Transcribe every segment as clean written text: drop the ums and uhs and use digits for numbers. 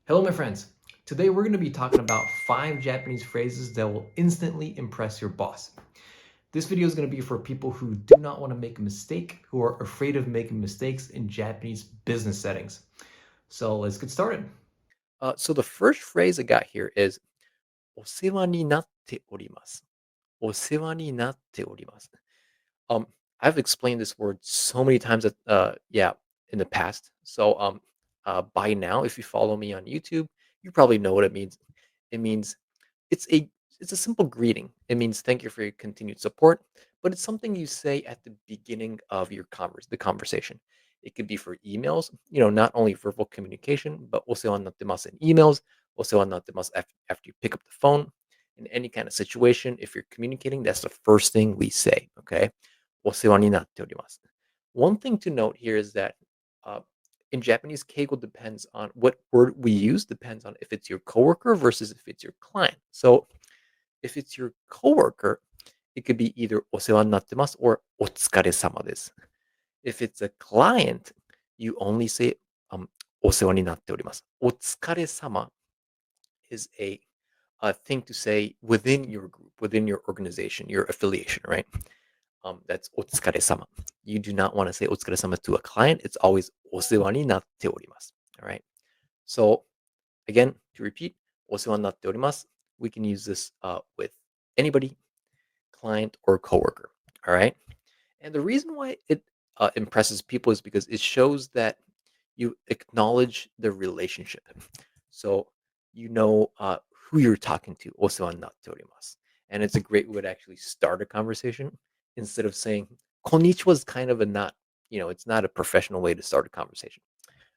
Hello, my friends. Today we're going to be talking about 5 Japanese phrases that will instantly impress your boss. This video is going to be for people who do not want to make a mistake, who are afraid of making mistakes in Japanese business settings. So let's get started. So the first phrase I got here is お世話になっております。お世話になっております。Um, I've explained this word so many times in the past. By now, if you follow me on YouTube, you probably know what it means. It means it's a it's a simple greeting. It means thank you for your continued support, but it's something you say at the beginning of the conversation. It could be for emails, not only verbal communication, but also on in emails, also on after you pick up the phone. In any kind of situation, if you're communicating, that's the first thing we say. Okay. お世話になっております. One thing to note here is that uh, in Japanese, keigo depends on what word we use, depends on if it's your coworker versus if it's your client. So if it's your coworker, it could be either お世話になってます or お疲れ様です. If it's a client, you only say お世話になっております. お疲れ様 is a thing to say within your group, within your organization, your affiliation, right? That's お疲れ様. You do not want to say お疲れ様 to a client. It's always お世話になっております. All right. So again, to repeat, お世話になっております. We can use this with anybody, client, or coworker. All right. And the reason why it impresses people is because it shows that you acknowledge the relationship. So you know who you're talking to. お世話になっております. And it's a great way to actually start a conversation instead of saying konnichiwa is kind of a not, it's not a professional way to start a conversation.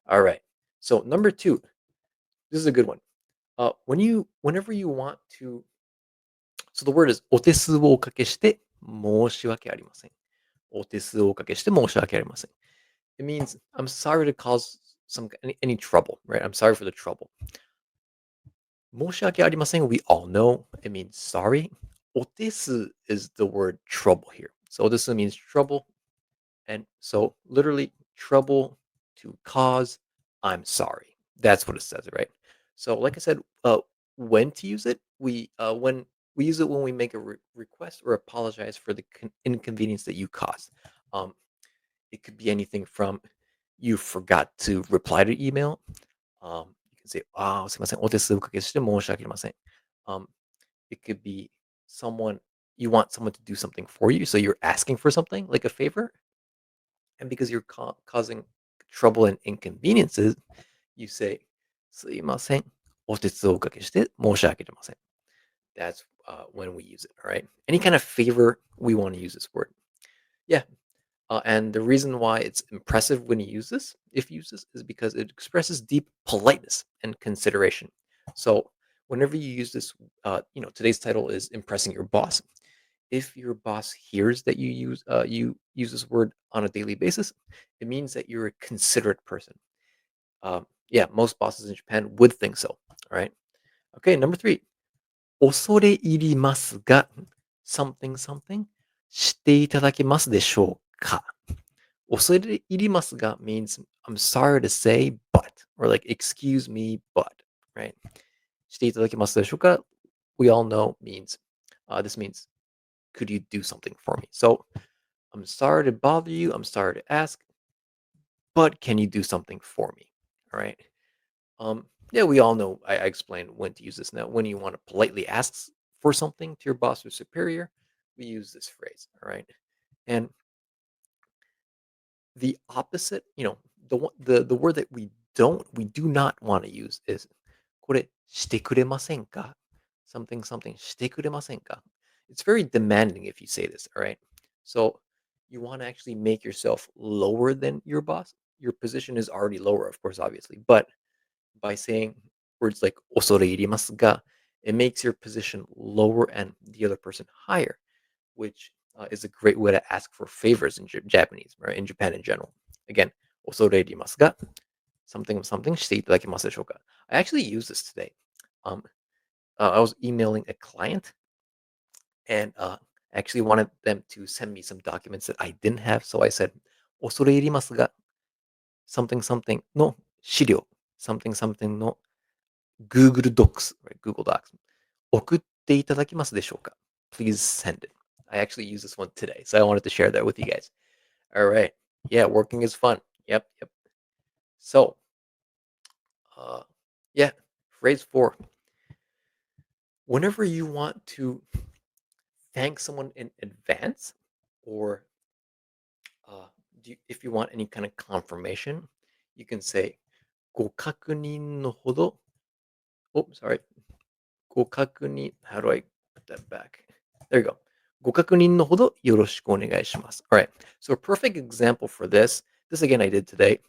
All right. So number two, this is a good one. Whenever you want to, so the word is お手数をおかけして申し訳ありません. お手数をおかけして申し訳ありません. It means I'm sorry to cause any trouble, right? I'm sorry for the trouble. 申し訳ありません, we all know it means sorry. お手数 is the word trouble here. So お手数 means trouble. And so literally trouble to cause, I'm sorry. That's what it says, right? So like I said, when to use it, when we use it when we make a request or apologize for the inconvenience that you caused. Um, it could be anything from you forgot to reply to email. You can say, "Ah, すいません、お手数おかけして申し訳ありません." Um, it could be someone you want someone to do something for you, so you're asking for something like a favor, and because you're causing trouble and inconveniences, you say, すいません、お手数おかけして申し訳ありません. That's when we use it. All right. Any kind of favor, we want to use this word. Yeah. And the reason why it's impressive when you use this, if you use this, is because it expresses deep politeness and consideration. So whenever you use this, today's title is impressing your boss. If your boss hears that you use this word on a daily basis, it means that you're a considerate person. Yeah, most bosses in Japan would think so. All right. Okay, number three. 恐れ入りますが、something something していただけますでしょうか? 恐れ入りますが means I'm sorry to say, but, or like excuse me, but, right? していただけますでしょうか? We all know means this means could you do something for me? So I'm sorry to bother you. I'm sorry to ask, but can you do something for me? All right. Yeah, we all know. I explained when to use this. Now, when you want to politely ask for something to your boss or superior, we use this phrase. All right. And the opposite, the word that we do not want to use is これしてくれませんか? Something something してくれませんか? It's very demanding if you say this, all right? So you want to actually make yourself lower than your boss. Your position is already lower, of course, obviously, but by saying words like 恐れ入りますが, it makes your position lower and the other person higher, which is a great way to ask for favors in Japanese, right? In Japan in general. Again, 恐れ入りますが, something something していただけますでしょうか? I actually used this today. Um, I was emailing a client and actually wanted them to send me some documents that I didn't have. So I said, 恐れ入りますが, something something no 資料 something something no Google Docs, right? Google Docs. 送っていただけますでしょうか? Please send it. I actually used this one today, so I wanted to share that with you guys. All right. Yeah, working is fun. Yep, yep. So, uh, yeah, phrase 4. Whenever you want to thank someone in advance, or uh, if you want any kind of confirmation, you can say ご確認のほど, oh, sorry, ご確認, how do I put that back? There you go. ご確認のほどよろしくお願いします. All right. So a perfect example for this again I did today.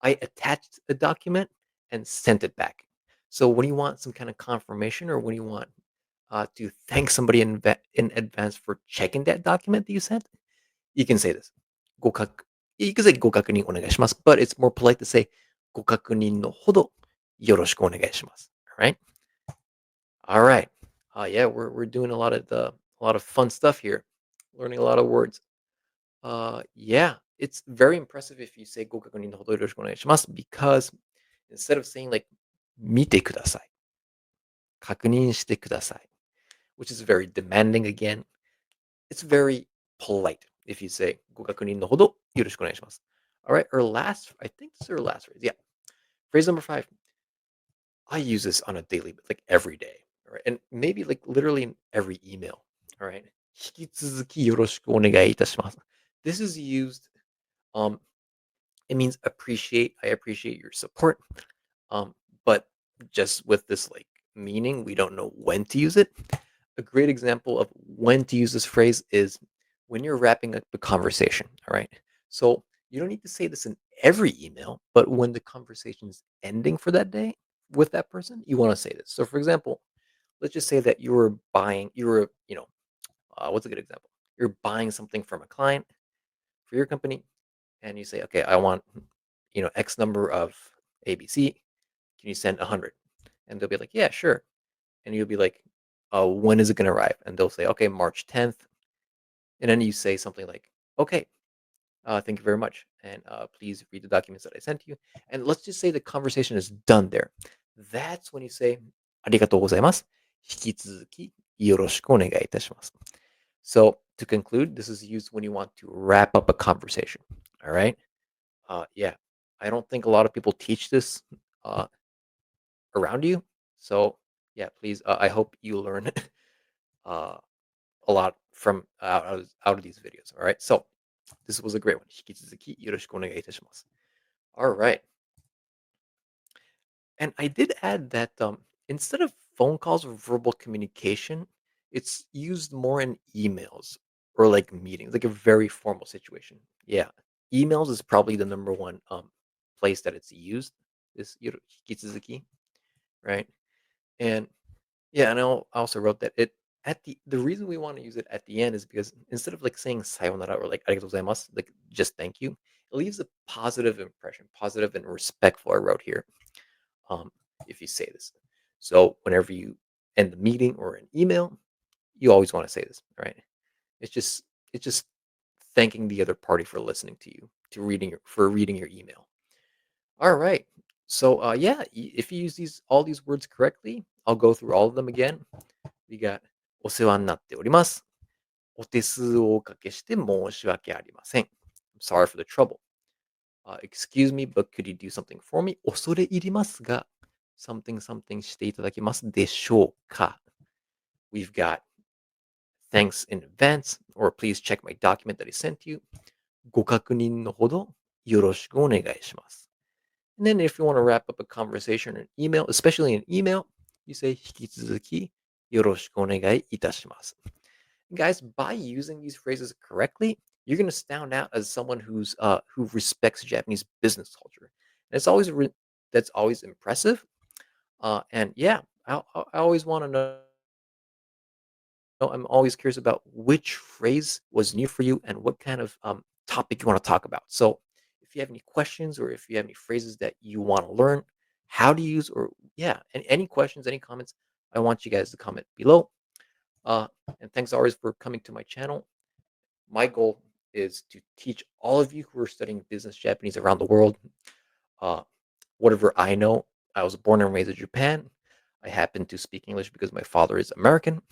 I attached a document and sent it back. So when you want some kind of confirmation, or when you want to thank somebody in advance for checking that document that you sent, you can say this. ご確 You can say ご確認お願いします, but it's more polite to say ご確認のほどよろしくお願いします. All right? All right. Yeah, we're doing a lot of fun stuff here. Learning a lot of words. Yeah, it's very impressive if you say ご確認のほどよろしくお願いします because instead of saying like 見てください、確認してください, which is very demanding again. It's very polite if you say ご確認のほどよろしくお願いします. All right, I think this is our last phrase. Yeah. Phrase number 5. I use this on a daily, like every day. All right. And maybe like literally in every email. All right. 引き続きよろしくお願いいたします. This is used, um, it means I appreciate your support. Um, but just with this like meaning, we don't know when to use it. A great example of when to use this phrase is when you're wrapping up a conversation. All right. So you don't need to say this in every email, but when the conversation is ending for that day with that person, you want to say this. So, for example, let's just say that what's a good example? You're buying something from a client for your company, and you say, okay, I want, X number of ABC. Can you send 100? And they'll be like, yeah, sure. And you'll be like, when is it going to arrive? And they'll say, okay, March 10th. And then you say something like, okay, thank you very much. And please read the documents that I sent you. And let's just say the conversation is done there. That's when you say, ありがとうございます。引き続きよろしくお願いいたします. So to conclude, this is used when you want to wrap up a conversation. All right. Yeah. I don't think a lot of people teach this uh, around you. So yeah, please. I hope you learn uh, a lot from out of these videos. All right. So this was a great one. 引き続きよろしくお願いいたします. All right. And I did add that instead of phone calls or verbal communication, it's used more in emails or like meetings, like a very formal situation. Yeah. Emails is probably the number one place that it's used. This 引き続き, right? And yeah, and I also wrote that it at the reason we want to use it at the end is because instead of like saying sayonara or like arigatou gozaimasu, like just thank you, it leaves a positive impression, positive and respectful. I wrote here, um, if you say this. So whenever you end the meeting or an email, you always want to say this, right? It's just thanking the other party for listening to you, for reading your email. All right. So yeah, if you use all these words correctly, I'll go through all of them again. We got お世話になっております。お手数をおかけして申し訳ありません. I'm sorry for the trouble. Excuse me, but could you do something for me? 恐れ入りますが、something something していただけますでしょうか? We've got thanks in advance, or please check my document that I sent you. ご確認のほどよろしくお願いします. And then if you want to wrap up a conversation in an email, especially in email, you say 引き続きよろしくお願いいたします. Guys, by using these phrases correctly, you're going to stand out as someone who respects Japanese business culture. And that's always impressive. And yeah, I always want to know. I'm always curious about which phrase was new for you and what kind of topic you want to talk about. So if you have any questions, or if you have any phrases that you want to learn how to use, or yeah, any questions, any comments, I want you guys to comment below. Uh, and thanks always for coming to my channel. My goal is to teach all of you who are studying business Japanese around the world, uh, whatever I know, I was born and raised in Japan. I happen to speak English because my father is American,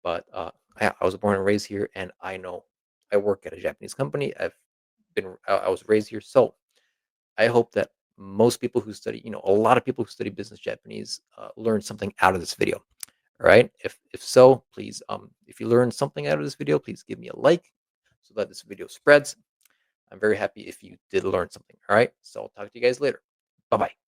but I was born and raised here, and I work at a Japanese company. I was raised here, so I hope that most people who study, a lot of people who study business Japanese learn something out of this video. All right. If so, please, if you learned something out of this video, please give me a like so that this video spreads. I'm very happy if you did learn something. All right. So I'll talk to you guys later. Bye bye.